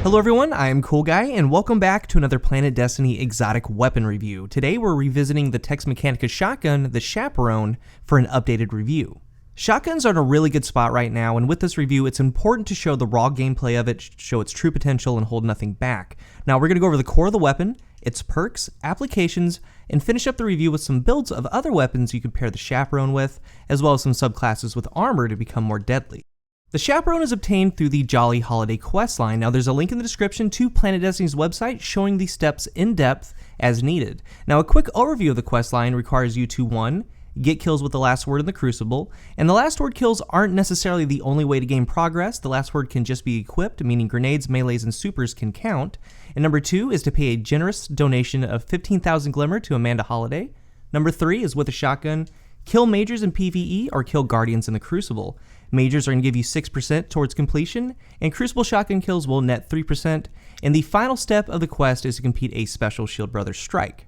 Hello everyone, I am Cool Guy, and welcome back to another Planet Destiny exotic weapon review. Today we're revisiting the Tex Mechanica shotgun, the Chaperone, for an updated review. Shotguns are in a really good spot right now, and with this review it's important to show the raw gameplay of it, show its true potential, and hold nothing back. Now we're going to go over the core of the weapon, its perks, applications, and finish up the review with some builds of other weapons you can pair the Chaperone with, as well as some subclasses with armor to become more deadly. The Chaperone is obtained through the Jolly Holiday questline. Now there's a link in the description to Planet Destiny's website showing these steps in depth as needed. Now a quick overview of the questline requires you to 1. Get kills with the last word in the Crucible, and the last word kills aren't necessarily the only way to gain progress. The last word can just be equipped, meaning grenades, melees, and supers can count. And number 2 is to pay a generous donation of 15,000 Glimmer to Amanda Holiday. Number 3 is with a shotgun, kill Majors in PvE or kill Guardians in the Crucible. Majors are going to give you 6% towards completion, and Crucible shotgun kills will net 3%, and the final step of the quest is to complete a special Shield Brothers strike.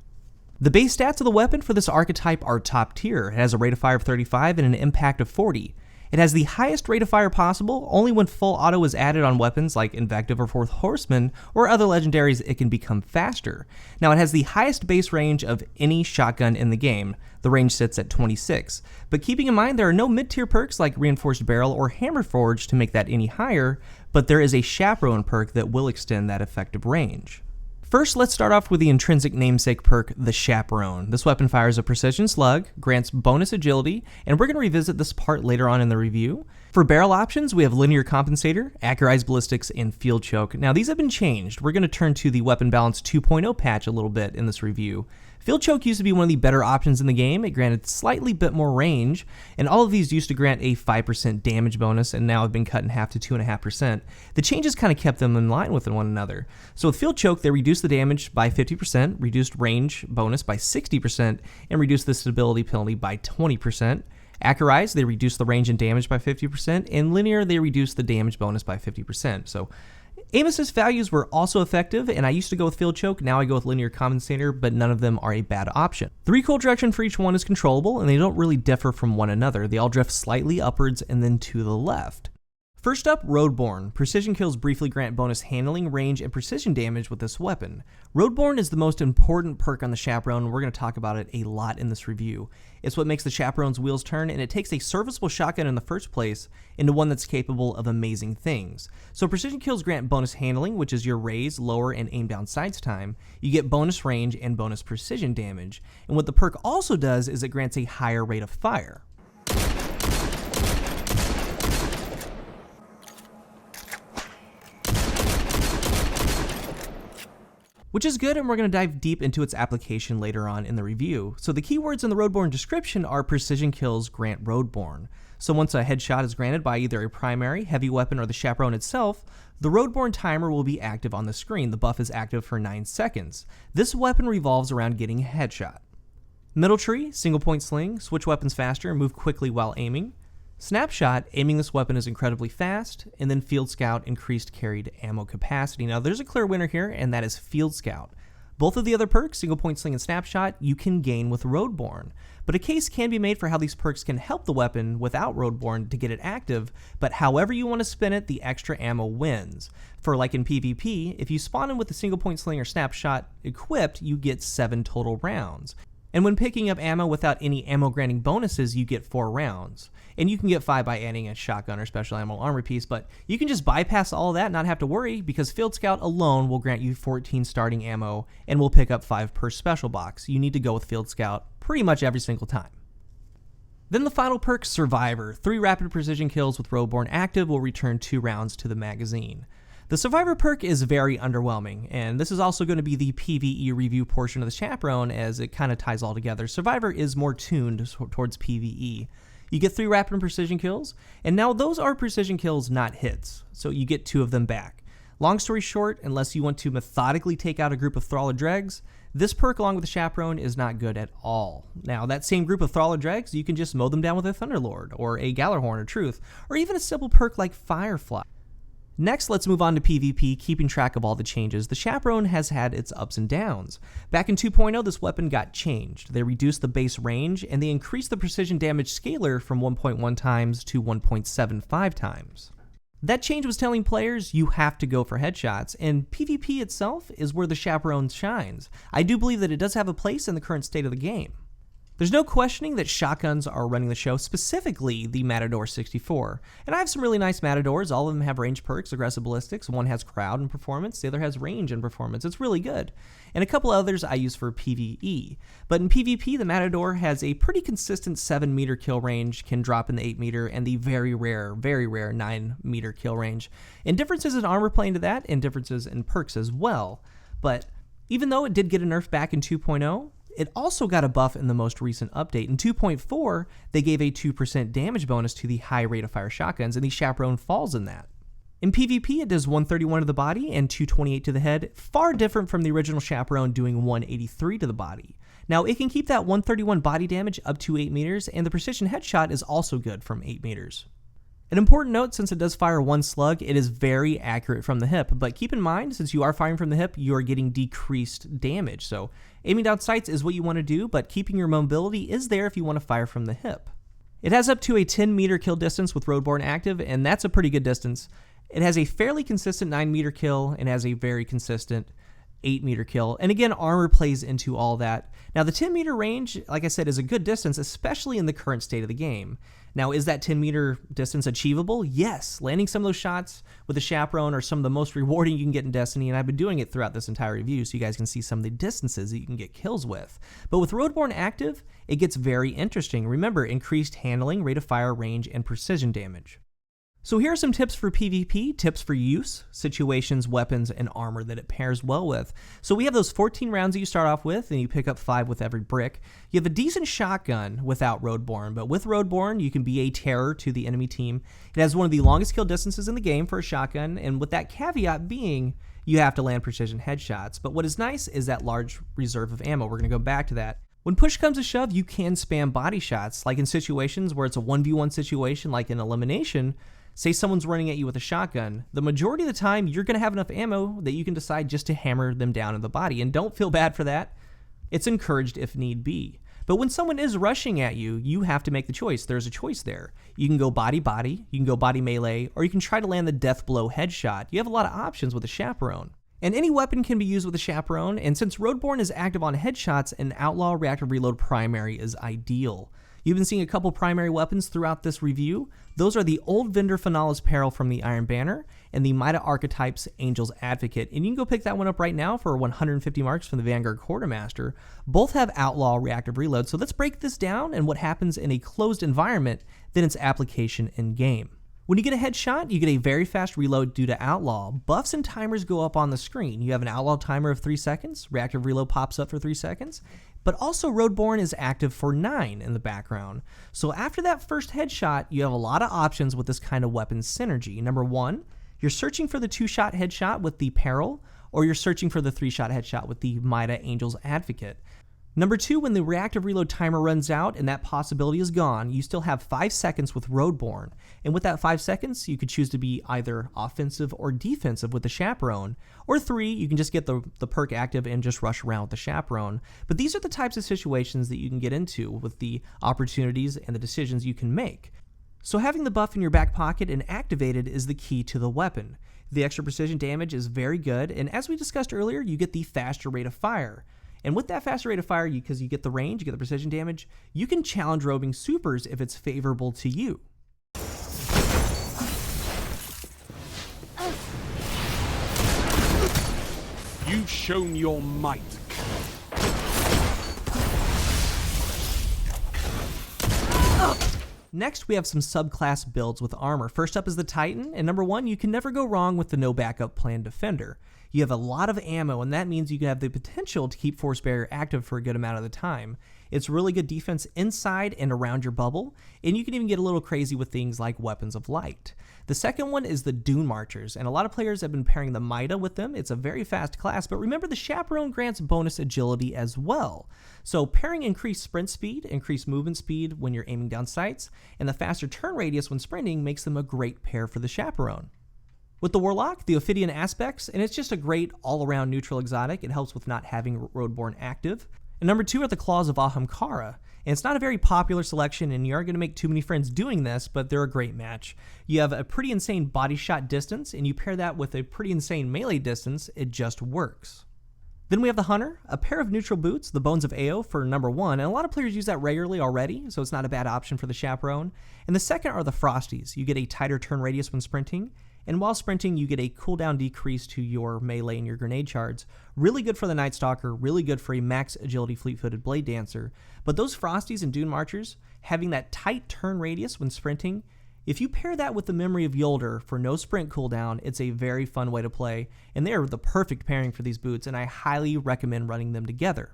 The base stats of the weapon for this archetype are top tier. It has a rate of fire of 35 and an impact of 40. It has the highest rate of fire possible. Only when full auto is added on weapons like Invective or Fourth Horseman or other legendaries it can become faster. Now it has the highest base range of any shotgun in the game. The range sits at 26. But keeping in mind there are no mid-tier perks like Reinforced Barrel or Hammer Forge to make that any higher, but there is a Chaperone perk that will extend that effective range. First, let's start off with the intrinsic namesake perk, the Chaperone. This weapon fires a precision slug, grants bonus agility, and we're going to revisit this part later on in the review. For barrel options, we have linear compensator, accurized ballistics, and field choke. Now these have been changed. We're going to turn to the weapon balance 2.0 patch a little bit in this review. Field choke used to be one of the better options in the game. It granted slightly bit more range, and all of these used to grant a 5% damage bonus and now have been cut in half to 2.5%. The changes kind of kept them in line with one another. So with field choke, they reduced the damage by 50%, reduced range bonus by 60%, and reduced the stability penalty by 20%. Accurized, they reduced the range and damage by 50%, and linear, they reduced the damage bonus by 50%. So aim assist values were also effective, and I used to go with field choke, now I go with linear compensator, but none of them are a bad option. The recoil direction for each one is controllable, and they don't really differ from one another. They all drift slightly upwards and then to the left. First up, Roadborne. Precision kills briefly grant bonus handling, range, and precision damage with this weapon. Roadborne is the most important perk on the Chaperone, and we're going to talk about it a lot in this review. It's what makes the Chaperone's wheels turn, and it takes a serviceable shotgun in the first place into one that's capable of amazing things. So precision kills grant bonus handling, which is your raise, lower, and aim down sights time. You get bonus range and bonus precision damage. And what the perk also does is it grants a higher rate of fire. Which is good, and we're going to dive deep into its application later on in the review. So the keywords in the Roadborne description are precision kills grant Roadborne. So once a headshot is granted by either a primary, heavy weapon, or the Chaperone itself, the Roadborne timer will be active on the screen. The buff is active for 9 seconds. This weapon revolves around getting a headshot. Middle tree, single point sling, switch weapons faster, and move quickly while aiming. Snapshot, aiming this weapon is incredibly fast, and then Field Scout, increased carried ammo capacity. Now there's a clear winner here, and that is Field Scout. Both of the other perks, Single Point Sling and Snapshot, you can gain with Roadborne. But a case can be made for how these perks can help the weapon without Roadborne to get it active, but however you want to spin it, the extra ammo wins. For like in PvP, if you spawn in with the Single Point Sling or Snapshot equipped, you get 7 total rounds. And when picking up ammo without any ammo granting bonuses, you get 4 rounds. And you can get 5 by adding a shotgun or special ammo armor piece, but you can just bypass all of that and not have to worry because Field Scout alone will grant you 14 starting ammo and will pick up 5 per special box. You need to go with Field Scout pretty much every single time. Then the final perk, Survivor. 3 rapid precision kills with Roadborne active will return 2 rounds to the magazine. The Survivor perk is very underwhelming, and this is also going to be the PvE review portion of the Chaperone as it kind of ties all together. Survivor is more tuned towards PvE. You get 3 rapid and precision kills, and now those are precision kills, not hits, so you get 2 of them back. Long story short, unless you want to methodically take out a group of Thrall Dregs, this perk along with the Chaperone is not good at all. Now, that same group of Thrall Dregs, you can just mow them down with a Thunderlord, or a Gallarhorn or Truth, or even a simple perk like Firefly. Next, let's move on to PvP, keeping track of all the changes. The Chaperone has had its ups and downs. Back in 2.0, this weapon got changed. They reduced the base range, and they increased the precision damage scalar from 1.1 times to 1.75 times. That change was telling players you have to go for headshots, and PvP itself is where the Chaperone shines. I do believe that it does have a place in the current state of the game. There's no questioning that shotguns are running the show, specifically the Matador 64. And I have some really nice Matadors. All of them have range perks, aggressive ballistics. One has crowd and performance, the other has range and performance. It's really good. And a couple others I use for PvE. But in PvP, the Matador has a pretty consistent 7-meter kill range, can drop in the 8-meter, and the very rare 9-meter kill range. And differences in armor play into that, and differences in perks as well. But even though it did get a nerf back in 2.0, it also got a buff in the most recent update. In 2.4, they gave a 2% damage bonus to the high rate of fire shotguns, and the Chaperone falls in that. In PvP, it does 131 to the body and 228 to the head, far different from the original Chaperone doing 183 to the body. Now, it can keep that 131 body damage up to 8 meters, and the precision headshot is also good from 8 meters. An important note, since it does fire one slug, it is very accurate from the hip, but keep in mind, since you are firing from the hip, you are getting decreased damage. So aiming down sights is what you want to do, but keeping your mobility is there if you want to fire from the hip. It has up to a 10-meter kill distance with Roadborne active, and that's a pretty good distance. It has a fairly consistent 9-meter kill and has a very consistent 8-meter kill. And again, armor plays into all that. Now, the 10-meter range, like I said, is a good distance, especially in the current state of the game. Now, is that 10-meter distance achievable? Yes. Landing some of those shots with the Chaperone are some of the most rewarding you can get in Destiny, and I've been doing it throughout this entire review so you guys can see some of the distances that you can get kills with. But with Roadborne active, it gets very interesting. Remember, increased handling, rate of fire, range, and precision damage. So here are some tips for PvP, tips for use, situations, weapons, and armor that it pairs well with. So we have those 14 rounds that you start off with, and you pick up 5 with every brick. You have a decent shotgun without Roadborne, but with Roadborne, you can be a terror to the enemy team. It has one of the longest kill distances in the game for a shotgun, and with that caveat being, you have to land precision headshots. But what is nice is that large reserve of ammo. We're going to go back to that. When push comes to shove, you can spam body shots, like in situations where it's a 1v1 situation, like in elimination. Say someone's running at you with a shotgun, the majority of the time you're going to have enough ammo that you can decide just to hammer them down in the body, and don't feel bad for that. It's encouraged if need be. But when someone is rushing at you, you have to make the choice. There's a choice there. You can go body-body, you can go body melee, or you can try to land the death blow headshot. You have a lot of options with a Chaperone. And any weapon can be used with a Chaperone, and since Roadborne is active on headshots, an Outlaw Reactive Reload primary is ideal. You've been seeing a couple primary weapons throughout this review. Those are the Old Vendor Finales Peril from the Iron Banner and the Mida Archetypes Angel's Advocate. And you can go pick that one up right now for 150 marks from the Vanguard Quartermaster. Both have Outlaw Reactive Reload. So let's break this down and what happens in a closed environment, then its application in game. When you get a headshot, you get a very fast reload due to Outlaw. Buffs and timers go up on the screen. You have an Outlaw timer of 3 seconds. Reactive Reload pops up for 3 seconds. But also Roadborne is active for 9 in the background. So after that first headshot, you have a lot of options with this kind of weapon synergy. Number 1, you're searching for the 2-shot headshot with the Peril, or you're searching for the 3-shot headshot with the Mida Angel's Advocate. Number 2, when the reactive reload timer runs out and that possibility is gone, you still have 5 seconds with Roadborne. And with that 5 seconds, you could choose to be either offensive or defensive with the Chaperone. Or 3, you can just get the perk active and just rush around with the Chaperone. But these are the types of situations that you can get into with the opportunities and the decisions you can make. So having the buff in your back pocket and activated is the key to the weapon. The extra precision damage is very good, and as we discussed earlier, you get the faster rate of fire. And with that faster rate of fire, because you get the range, you get the precision damage, you can challenge roaming supers if it's favorable to you. You've shown your might. Next, we have some subclass builds with armor. First up is the Titan, and number 1, you can never go wrong with the no backup plan Defender. You have a lot of ammo, and that means you have the potential to keep Force Barrier active for a good amount of the time. It's really good defense inside and around your bubble, and you can even get a little crazy with things like Weapons of Light. The second one is the Dune Marchers, and a lot of players have been pairing the Mida with them. It's a very fast class, but remember the Chaperone grants bonus agility as well. So pairing increased sprint speed, increased movement speed when you're aiming down sights, and the faster turn radius when sprinting makes them a great pair for the Chaperone. With the Warlock, the Ophidian Aspects, and it's just a great all-around neutral exotic. It helps with not having Roadborne active. And number 2 are the Claws of Ahamkara. And it's not a very popular selection, and you aren't going to make too many friends doing this, but they're a great match. You have a pretty insane body shot distance, and you pair that with a pretty insane melee distance, it just works. Then we have the Hunter, a pair of neutral boots, the Bones of Ao for number 1, and a lot of players use that regularly already, so it's not a bad option for the Chaperone. And the second are the Frosties. You get a tighter turn radius when sprinting, and while sprinting, you get a cooldown decrease to your melee and your grenade charges. Really good for the Night Stalker, really good for a max agility fleet-footed Blade Dancer. But those Frosties and Dune Marchers, having that tight turn radius when sprinting, if you pair that with the Memory of Yolder for no sprint cooldown, it's a very fun way to play, and they are the perfect pairing for these boots, and I highly recommend running them together.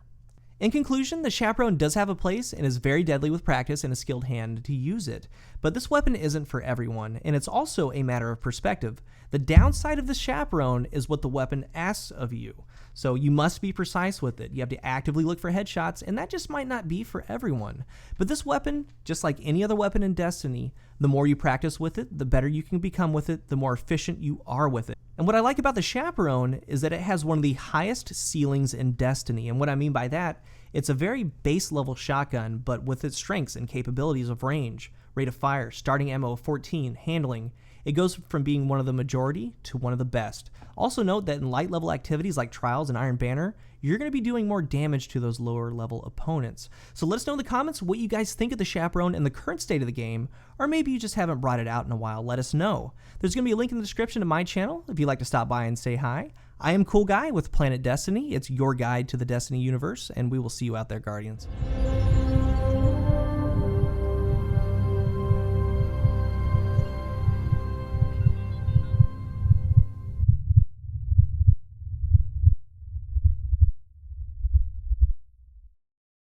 In conclusion, the Chaperone does have a place and is very deadly with practice and a skilled hand to use it, but this weapon isn't for everyone, and it's also a matter of perspective. The downside of the Chaperone is what the weapon asks of you, so you must be precise with it. You have to actively look for headshots, and that just might not be for everyone. But this weapon, just like any other weapon in Destiny, the more you practice with it, the better you can become with it, the more efficient you are with it. And what I like about the Chaperone is that it has one of the highest ceilings in Destiny, and what I mean by that, it's a very base level shotgun, but with its strengths and capabilities of range, rate of fire, starting ammo of 14, handling, it goes from being one of the majority to one of the best. Also note that in light level activities like Trials and Iron Banner, you're going to be doing more damage to those lower level opponents. So let us know in the comments what you guys think of the Chaperone in the current state of the game, or maybe you just haven't brought it out in a while. Let us know. There's going to be a link in the description to my channel if you'd like to stop by and say hi. I am Cool Guy with Planet Destiny. It's your guide to the Destiny universe, and we will see you out there, Guardians.